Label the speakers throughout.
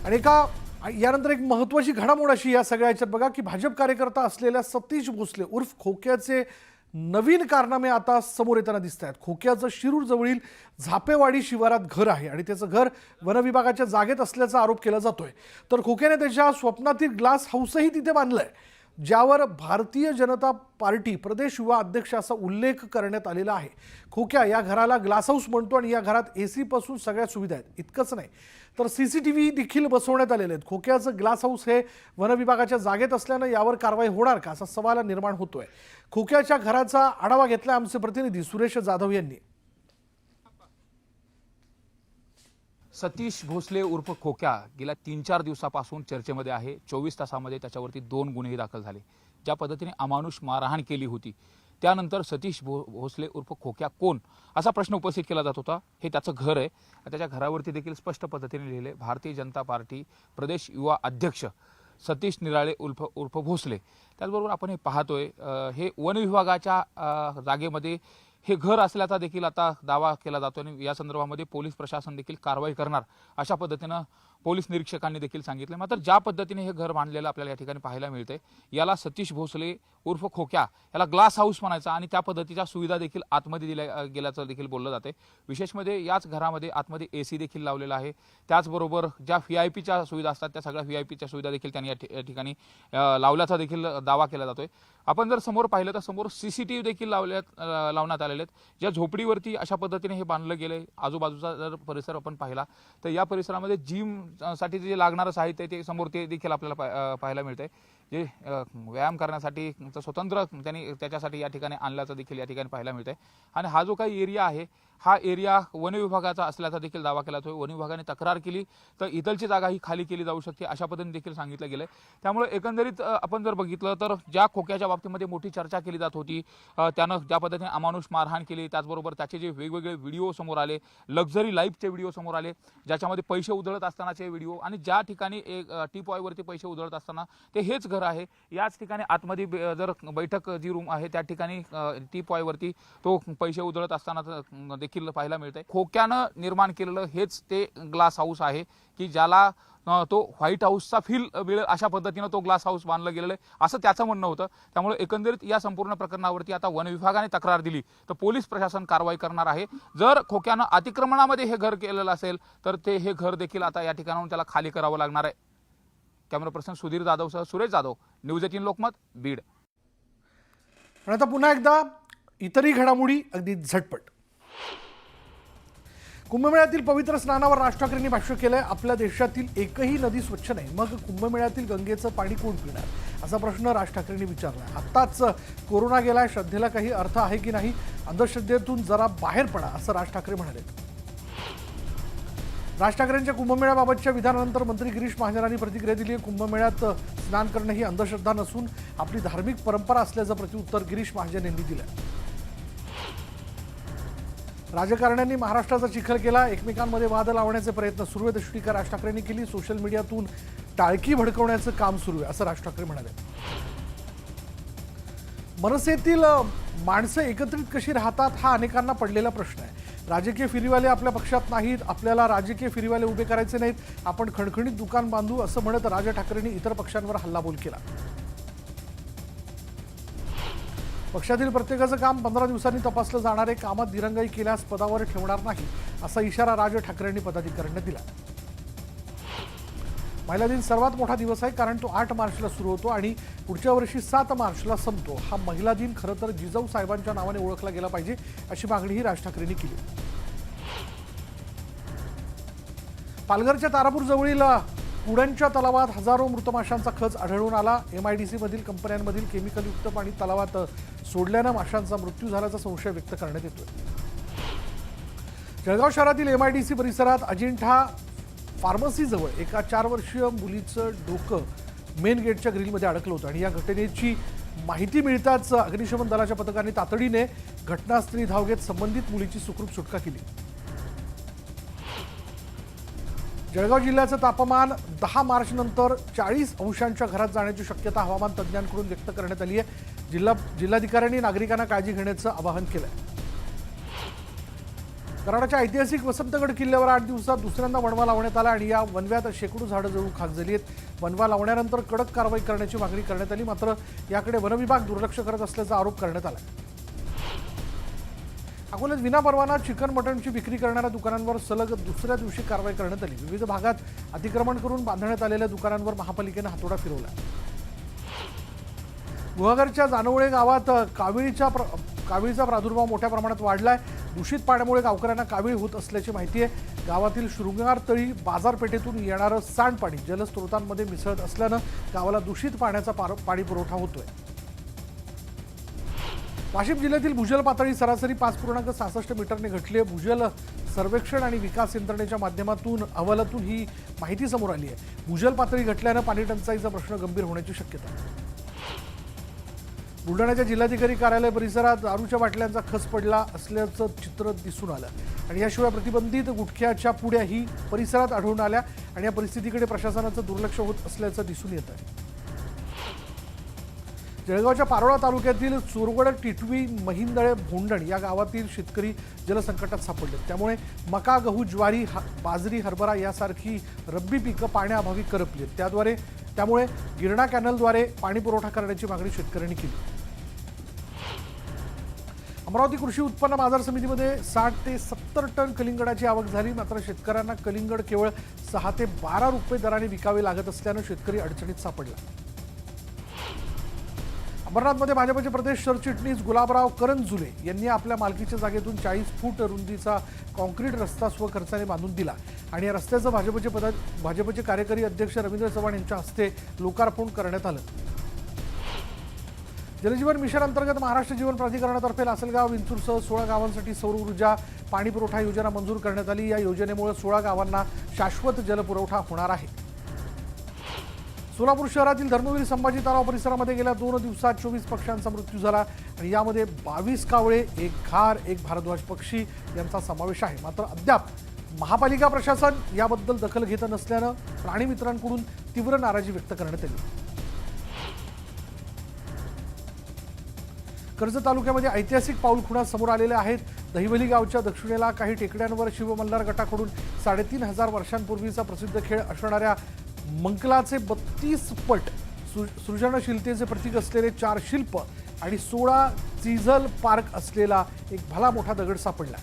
Speaker 1: आणि यानंतर एक महत्त्वाची घडामोड अशी या सगळ्या याच्यात बघा की भाजप कार्यकर्ता असलेल्या सतीश भोसले उर्फ खोक्याचे नवीन कारनामे आता समोर येताना दिसत आहेत। खोक्याचं शिरूर जवळील झापेवाडी शिवारात घर आहे आणि त्याचं घर वनविभागाच्या जागेत असल्याचा आरोप केला जातोय। तर खोक्याने त्याच्या स्वप्नातील ग्लास हाऊसही तिथे बांधलंय, ज्यावर भारतीय जनता पार्टी प्रदेश युवा अध्यक्ष असा उल्लेख करण्यात आलेला आहे। खोक्या या घराला ग्लास हाऊस म्हणतो आणि या घरात एसी पासून सगळ्या सुविधा आहेत। इतकंच नाही तर सीसीटीव्ही देखील बसवण्यात आलेले आहेत। खोक्याचं ग्लास हाऊस हे वनविभागाच्या जागेत असल्यानं यावर कारवाई होणार का असा सवाल निर्माण होतोय। खोक्याच्या घराचा आढावा घेतला आमचे प्रतिनिधी सुरेश जाधव यांनी।
Speaker 2: सतीश भोसले उर्फ खोक्या गेल्या 3-4 दिवसापासून चर्चेमध्ये आहे। 24 तासामध्ये त्याच्यावरती 2 गुन्हेही दाखल झाले। ज्या पद्धतीने अमानुष मारहाण केली होती, त्यानंतर सतीश भोसले उर्फ खोक्या कोण असा प्रश्न उपस्थित केला जात होता। हे त्याचं घर आहे। त्याच्या घरावरती देखील स्पष्ट पद्धतीने लिहिले भारतीय जनता पार्टी प्रदेश युवा अध्यक्ष सतीश निराळे उर्फ भोसले। त्याचबरोबर आपण हे पाहतोय, हे वन विभागाच्या जागेमध्ये हे घर असल्याचा देखील आता दावा केला जातो आणि या संदर्भामध्ये पोलीस प्रशासन देखील कारवाई करणार अशा पद्धतीनं पोलीस निरीक्षकांनी देखील सांगितले। मात्र ज्या पद्धतीने हे घर बांधलेलं आपल्याला या ठिकाणी पाहायला मिळते, याला सतीश भोसले उर्फ खोक्या याला ग्लास हाऊस म्हणायचा आणि त्या पद्धतीच्या सुविधा देखील आतमध्ये दिल्या गेल्याचं देखील बोललं जाते। विशेष म्हणजे याच घरामध्ये आतमध्ये एसी देखील लावलेला आहे। त्याचबरोबर ज्या व्हीआयपीच्या सुविधा असतात त्या सगळ्या व्हीआयपीच्या सुविधा देखील त्यांनी या ठिकाणी लावल्याचा देखील दावा केला जातोय। आपण जर समोर पाहिलं तर समोर सीसीटीव्ही देखील लावण्यात आलेले आहेत। ज्या झोपडीवरती अशा पद्धतीने हे बांधलं गेले, आजूबाजूचा जर परिसर आपण पाहिला तर या परिसरामध्ये जिम साठी जे लागणारं साहित्य ते समोर ते देखील आपल्याला पाहायला मिळतंय। जे व्यायाम करण्यासाठी स्वतंत्र त्यांनी त्याच्यासाठी या ठिकाणी आणल्याचं देखील या ठिकाणी पाहायला मिळतंय। आणि हा जो काही एरिया आहे हा एरिया वन विभागाचा असल्याचा देखील दावा केला जातोय। वन विभागाने तक्रार केली तर इथलची जागा ही खाली केली जाऊ शकते अशा पद्धतीने देखील सांगितलं गेलंय। त्यामुळे एकंदरीत आपण जर बघितलं तर ज्या खोक्याच्या बाबतीमध्ये मोठी चर्चा केली जात होती, त्यानं ज्या पद्धतीने अमानुष मारहाण केली, त्याचबरोबर त्याचे जे वेगवेगळे व्हिडिओ समोर आले, लक्झरी लाईफचे व्हिडिओ समोर आले, ज्याच्यामध्ये पैसे उधळत असतानाचे व्हिडिओ आणि ज्या ठिकाणी एक टी पॉयवरती पैसे उधळत असताना ते हेच घर आहे। याच ठिकाणी आतमध्ये जर बैठक जी रूम आहे त्या ठिकाणी टी पॉयवरती तो पैसे उधळत असताना देखील पाहायला मिळतंय। खोक्यानं निर्माण केलेलं हेच ते ग्लास हाऊस आहे की ज्याला तो व्हाईट हाऊसचा फील मिळेल अशा पद्धतीनं तो ग्लास हाऊस बांधलं गेलेलं आहे असं त्याचं म्हणणं होतं। त्यामुळे एकंदरीत या संपूर्ण प्रकरणावरती आता वन विभागाने तक्रार दिली तर पोलीस प्रशासन कारवाई करणार आहे। जर खोक्यानं अतिक्रमणामध्ये हे घर केलेलं असेल तर ते हे घर देखील आता या ठिकाणाहून त्याला खाली करावं लागणार आहे। कॅमेरा पर्सन सुधीर जाधवसह सुरेश जाधव, न्यूज 18 लोकमत, बीड।
Speaker 1: पण आता पुन्हा एकदा इतरही घडामोडी अगदी झटपट। कुंभमेळ्यातील पवित्र स्नानावर राज ठाकरेंनी भाष्य केलंय। आपल्या देशातील एकही नदी स्वच्छ नाही, मग कुंभमेळ्यातील गंगेचं पाणी कोण पिणार असा प्रश्न राज ठाकरेंनी विचारला। आत्ताच कोरोना गेलाय, श्रद्धेला काही अर्थ आहे की नाही, अंधश्रद्धेतून जरा बाहेर पडा असं राज ठाकरे म्हणाले। राज ठाकरेंच्या कुंभमेळ्याबाबतच्या विधानानंतर मंत्री गिरीश महाजनांनी प्रतिक्रिया दिली आहे। कुंभमेळ्यात स्नान करणं ही अंधश्रद्धा नसून आपली धार्मिक परंपरा असल्याचं प्रत्युत्तर गिरीश महाजन यांनी दिलं। राजकारण्यांनी महाराष्ट्राचा चिखल केला, एकमेकांमध्ये वाद लावण्याचे प्रयत्न सुरू आहेत अशी टीका राज ठाकरेंनी केली। सोशल मीडियातून टाळकी भडकवण्याचं काम सुरू आहे असं राज ठाकरे म्हणाले। मनसेतील माणसं एकत्रित कशी राहतात हा अनेकांना पडलेला प्रश्न आहे। राजकीय फेरीवाले आपल्या पक्षात नाहीत, आपल्याला राजकीय फेरीवाले उभे करायचे नाहीत, आपण खणखणीत दुकान बांधू असं म्हणत राज ठाकरेंनी इतर पक्षांवर हल्लाबोल केला। पक्षातील प्रत्येकाचं काम 15 दिवसांनी तपासलं जाणार आहे, कामात दिरंगाई केल्यास पदावर ठेवणार नाही असा इशारा राज ठाकरेंनी पदाधिकाऱ्यांना दिला। महिला दिन सर्वात मोठा दिवस आहे कारण तो 8 मार्चला सुरू होतो आणि पुढच्या वर्षी 7 मार्चला संपतो। हा महिला दिन खरं तर जिजाऊ साहेबांच्या नावाने ओळखला गेला पाहिजे अशी मागणीही राज ठाकरेंनी केली। पालघरच्या तारापूर जवळील पुड्यांच्या तलावात हजारो मृत माशांचा खच आढळून आला। MIDC मधील कंपन्यांमधील केमिकलयुक्त पाणी तलावात सोडल्यानं माशांचा मृत्यू झाल्याचा संशय व्यक्त करण्यात येतोय। जळगाव शहरातील MIDC परिसरात अजिंठा फार्मसीजवळ एका 4 वर्षीय मुलीचं डोकं मेन गेटच्या ग्रिलमध्ये अडकलं होतं आणि या घटनेची माहिती मिळताच अग्निशमन दलाच्या पथकाने तातडीने घटनास्थळी धाव घेत संबंधित मुलीची सुखरूप सुटका केली। जळगाव जिल्ह्याचं तापमान 10 मार्च नंतर 40 अंशांच्या घरात जाण्याची शक्यता हवामान तज्ज्ञांकडून व्यक्त करण्यात आली आहे। जिल्हाधिकाऱ्यांनी नागरिकांना काळजी घेण्याचं आवाहन केलंय। कराडाच्या ऐतिहासिक वसंतगड किल्ल्यावर 8 दिवसात दुसऱ्यांदा वणवा लावण्यात आला आणि या वणव्यात शेकडो झाडं जळून खाक झाली आहेत. वणवा लावण्यानंतर कडक कारवाई करण्याची मागणी करण्यात आली, मात्र याकडे वनविभाग दुर्लक्ष करत असल्याचा आरोप करण्यात आला. अकोल्यात विनापरवाना चिकन मटणची विक्री करणाऱ्या दुकानांवर सलग दुसऱ्या दिवशी कारवाई करण्यात आली. विविध भागात अतिक्रमण करून बांधण्यात आलेल्या दुकानांवर महापालिकेनं हातोडा फिरवला. गुहागरच्या जानवळे गावात कावीळीचा प्रादुर्भाव मोठ्या प्रमाणात वाढलाय. दूषित पाण्यामुळे गावकऱ्यांना कावीळ होत असल्याची माहिती आहे. गावातील शृंगारतळी बाजारपेठेतून येणारं सांडपाणी जलस्रोतांमध्ये मिसळत असल्यानं गावाला दूषित पाण्याचा पाणी पुरवठा होतोय. वाशिम जिल्ह्यातील भूजल पातळी सरासरी 5.66 मीटरने घटली आहे. भूजल सर्वेक्षण आणि विकास यंत्रणेच्या माध्यमातून अहवालातून ही माहिती समोर आली आहे. भूजल पातळी घटल्यानं पाणी टंचाईचा प्रश्न गंभीर होण्याची शक्यता आहे. बुलढाण्याच्या जिल्हाधिकारी कार्यालय परिसरात दारूच्या बाटल्यांचा खच पडला असल्याचं चित्र दिसून आलं आणि याशिवाय प्रतिबंधित गुटख्याच्या पुड्याही परिसरात आढळून आल्या आणि या परिस्थितीकडे प्रशासनाचं दुर्लक्ष होत असल्याचं दिसून येत आहे. जळगावच्या पारोळा तालुक्यातील चोरवड टिटवी महिंदळे भोंडण या गावातील शेतकरी जलसंकटात सापडले. त्यामुळे मका, गहू, ज्वारी, बाजरी, हरभरा यासारखी रब्बी पिकं पाण्याअभावी करपली. त्यामुळे गिरणा कॅनलद्वारे पाणी पुरवठा करण्याची मागणी शेतकऱ्यांनी केली. अमरावती कृषी उत्पन्न बाजार समितीमध्ये 60 ते 70 टन कलिंगडाची आवक झाली, मात्र शेतकऱ्यांना कलिंगड केवळ 6 ते 12 रुपये दराने विकावे लागत असल्यानं शेतकरी अडचणीत सापडला. अंबरनाथमध्ये भाजपचे प्रदेश सरचिटणीस गुलाबराव करंजुले यांनी आपल्या मालकीच्या जागेतून 40 फूट रुंदीचा कॉन्क्रीट रस्ता स्वखर्चाने बांधून दिला आणि या रस्त्याचं भाजपचे कार्यकारी अध्यक्ष रवींद्र चव्हाण यांच्या हस्ते लोकार्पण करण्यात आलं. जलजीवन मिशन अंतर्गत महाराष्ट्र जीवन प्राधिकरणातर्फे लासलगाव, विंचूरसह 16 गावांसाठी सौर ऊर्जा पाणी पुरवठा योजना मंजूर करण्यात आली. या योजनेमुळे 16 गावांना शाश्वत जलपुरवठा होणार आहे. सोलापूर शहरातील धर्मवीर संभाजी तलाव परिसरामध्ये गेल्या 2 दिवसात 24 पक्ष्यांचा मृत्यू झाला आणि यामध्ये 22 कावळे, 1 घार, 1 भारद्वाज पक्षी यांचा समावेश आहे. मात्र अद्याप महापालिका प्रशासन याबद्दल दखल घेत नसल्यानं प्राणीमित्रांकडून तीव्र नाराजी व्यक्त करण्यात आली. कर्जत तालुक्यामध्ये ऐतिहासिक पाऊलखुणा समोर आलेल्या आहेत. दहिवली गावच्या दक्षिणेला काही टेकड्यांवर शिवमल्हार गटाकडून 3,500 वर्षांपूर्वीचा प्रसिद्ध खेळ असणाऱ्या मंकलाचे 32 पट सृजनशीलतेचे प्रतीक असलेले 4 शिल्प आणि 16 चिझल पार्क असलेला एक भला मोठा दगड सापडला.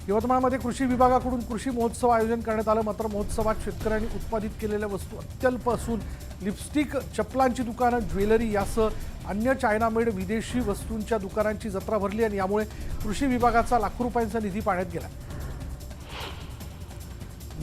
Speaker 1: यवतमाळमध्ये कृषी विभागाकडून कृषी महोत्सव आयोजन करण्यात आलं, मात्र महोत्सवात शेतकऱ्यांनी उत्पादित केलेल्या वस्तू अत्यल्प असून लिपस्टिक, चपलांची दुकानं, ज्वेलरी यासह अन्य चायनामेड विदेशी वस्तूंच्या दुकानांची जत्रा भरली आणि यामुळे कृषी विभागाचा लाखो रुपयांचा निधी पाण्यात गेला.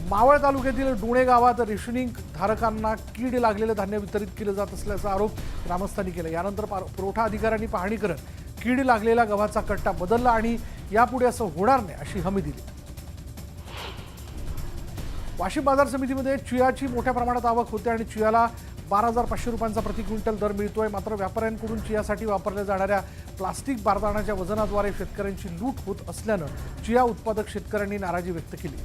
Speaker 1: मावळ तालुक्यातील डोणे गावात रेशनिंग धारकांना कीड लागलेलं धान्य वितरित केलं जात असल्याचा आरोप ग्रामस्थांनी केला. यानंतर पुरवठा अधिकाऱ्यांनी पाहणी करत कीड लागलेला गव्हाचा कट्टा बदलला आणि यापुढे असं होणार नाही अशी हमी दिली. वाशिम बाजार समितीमध्ये चियाची मोठ्या प्रमाणात आवक होते आणि चियाला 12,500 रुपयांचा प्रति क्विंटल दर मिळतोय. मात्र व्यापाऱ्यांकडून चियासाठी वापरल्या जाणाऱ्या प्लास्टिक बारदाण्याच्या वजनाद्वारे शेतकऱ्यांची लूट होत असल्यानं चिया उत्पादक शेतकऱ्यांनी नाराजी व्यक्त केली.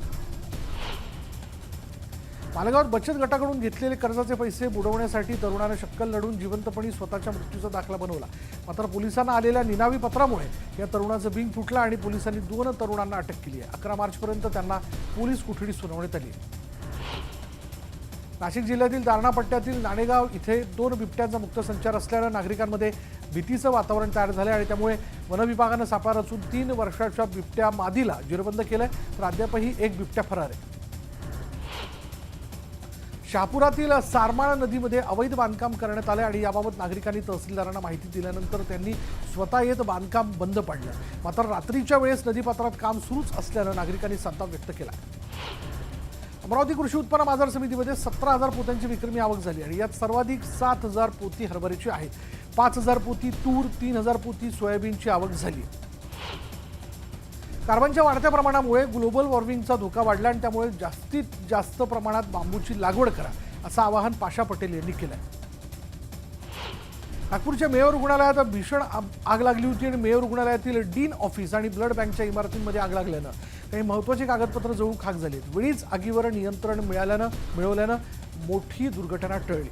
Speaker 1: मालेगावात बचत गटाकडून घेतलेले कर्जाचे पैसे बुडवण्यासाठी तरुणाने शक्कल लढून जिवंतपणी स्वतःच्या मृत्यूचा दाखला बनवला. मात्र पोलिसांना आलेल्या निनावी पत्रामुळे या तरुणाचं बिंग फुटलं आणि पोलिसांनी 2 तरुणांना अटक केली आहे. 11 मार्चपर्यंत त्यांना पोलीस कोठडी सुनावण्यात आली. नाशिक जिल्ह्यातील दारणा पट्ट्यातील नाणेगाव इथे 2 बिबट्यांचा मुक्त संचार असल्यानं नागरिकांमध्ये भीतीचं वातावरण तयार झालं आणि त्यामुळे वनविभागानं सापळा रचून 3 वर्षाच्या बिबट्या मादीला जेरबंद केलंय, तर अद्यापही 1 बिबट्या फरार आहे. शहापुरातील सारमाळा नदीमध्ये अवैध बांधकाम करण्यात आले आणि याबाबत नागरिकांनी तहसीलदारांना माहिती दिल्यानंतर त्यांनी स्वतः येत बांधकाम बंद पाडलं. मात्र रात्रीच्या वेळेस नदीपात्रात काम सुरूच असल्यानं नागरिकांनी संताप व्यक्त केला. अमरावती कृषी उत्पन्न बाजार समितीमध्ये 17,000 पोत्यांची विक्रमी आवक झाली आणि यात सर्वाधिक 7,000 पोती हरभऱ्याची आहेत. 5,000 पोती तूर, 3,000 पोती सोयाबीनची आवक झाली. कार्बनच्या वाढत्या प्रमाणामुळे ग्लोबल वॉर्मिंगचा धोका वाढला आणि त्यामुळे जास्तीत जास्त प्रमाणात बांबूची लागवड करा असं आवाहन पाशा पटेल यांनी केलं. नागपूरच्या मेयो रुग्णालयात भीषण आग लागली होती आणि मेयो रुग्णालयातील डीन ऑफिस आणि ब्लड बँकच्या इमारतींमध्ये आग लागल्यानं काही महत्त्वाची कागदपत्र जळून खाक झाली. वेळीच आगीवर नियंत्रण मिळवल्यानं मोठी दुर्घटना टळली.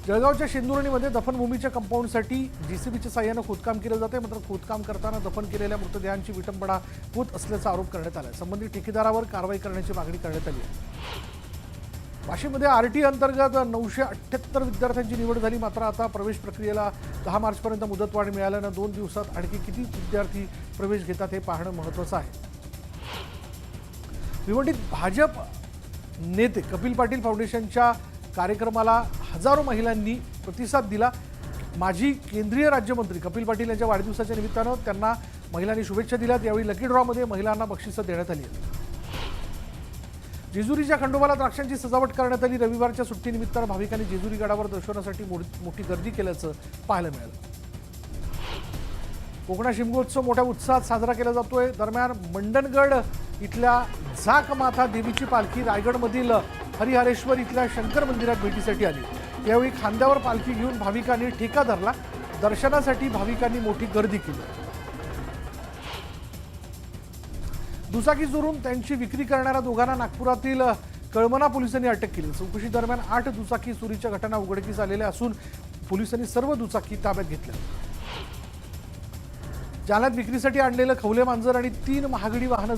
Speaker 1: जळगावच्या शेंदुर्णीमध्ये दफनभूमीच्या कंपाऊंडसाठी जेसीबीच्या साह्यानं खोदकाम केलं जाते, मात्र खोदकाम करताना दफन केलेल्या मृतदेहांची विटंबना होत असल्याचा आरोप करण्यात आला. संबंधित ठेकेदारावर कारवाई करण्याची मागणी करण्यात आली आहे. वाशीमध्ये आरटी अंतर्गत 978 विद्यार्थ्यांची निवड झाली, मात्र आता प्रवेश प्रक्रियेला 10 मार्चपर्यंत मुदतवाढ मिळाल्यानं 2 दिवसात आणखी किती विद्यार्थी प्रवेश घेतात हे पाहणं महत्त्वाचं आहे. भिवंडीत भाजप नेते कपिल पाटील फाउंडेशनच्या कार्यक्रमाला हजारो महिलांनी प्रतिसाद दिला. माजी केंद्रीय राज्यमंत्री कपिल पाटील यांच्या वाढदिवसाच्या निमित्तानं त्यांना महिलांनी शुभेच्छा दिल्यात. यावेळी लकी ड्रॉमध्ये महिलांना बक्षिसं देण्यात आली आहेत. जेजुरीच्या खंडोबाला द्राक्षांची सजावट करण्यात आली. रविवारच्या सुट्टीनिमित्तानं भाविकांनी जेजुरी गडावर दर्शनासाठी मोठी गर्दी केल्याचं पाहायला मिळालं. कोकणा शिमगोत्सव मोठ्या उत्साहात साजरा केला जातोय. दरम्यान मंडणगड इथल्या झाकमाथा देवीची पालखी रायगडमधील हरिहरेश्वर इथल्या शंकर मंदिरात भेटीसाठी आली. यावेळी खांद्यावर पालखी घेऊन भाविकांनी ठेका धरला. दर्शनासाठी भाविकांनी मोठी गर्दी केली. दुचाकी चोरून त्यांची विक्री करणाऱ्या दोघांना नागपुरातील कळमना पोलिसांनी अटक केली. चौकशी दरम्यान 8 दुचाकी चोरीच्या घटना उघडकीस आलेल्या असून पोलिसांनी सर्व दुचाकी ताब्यात घेतल्या. जालन्यात विक्रीसाठी आणलेलं खवले मांजर आणि 3 महागडी वाहनं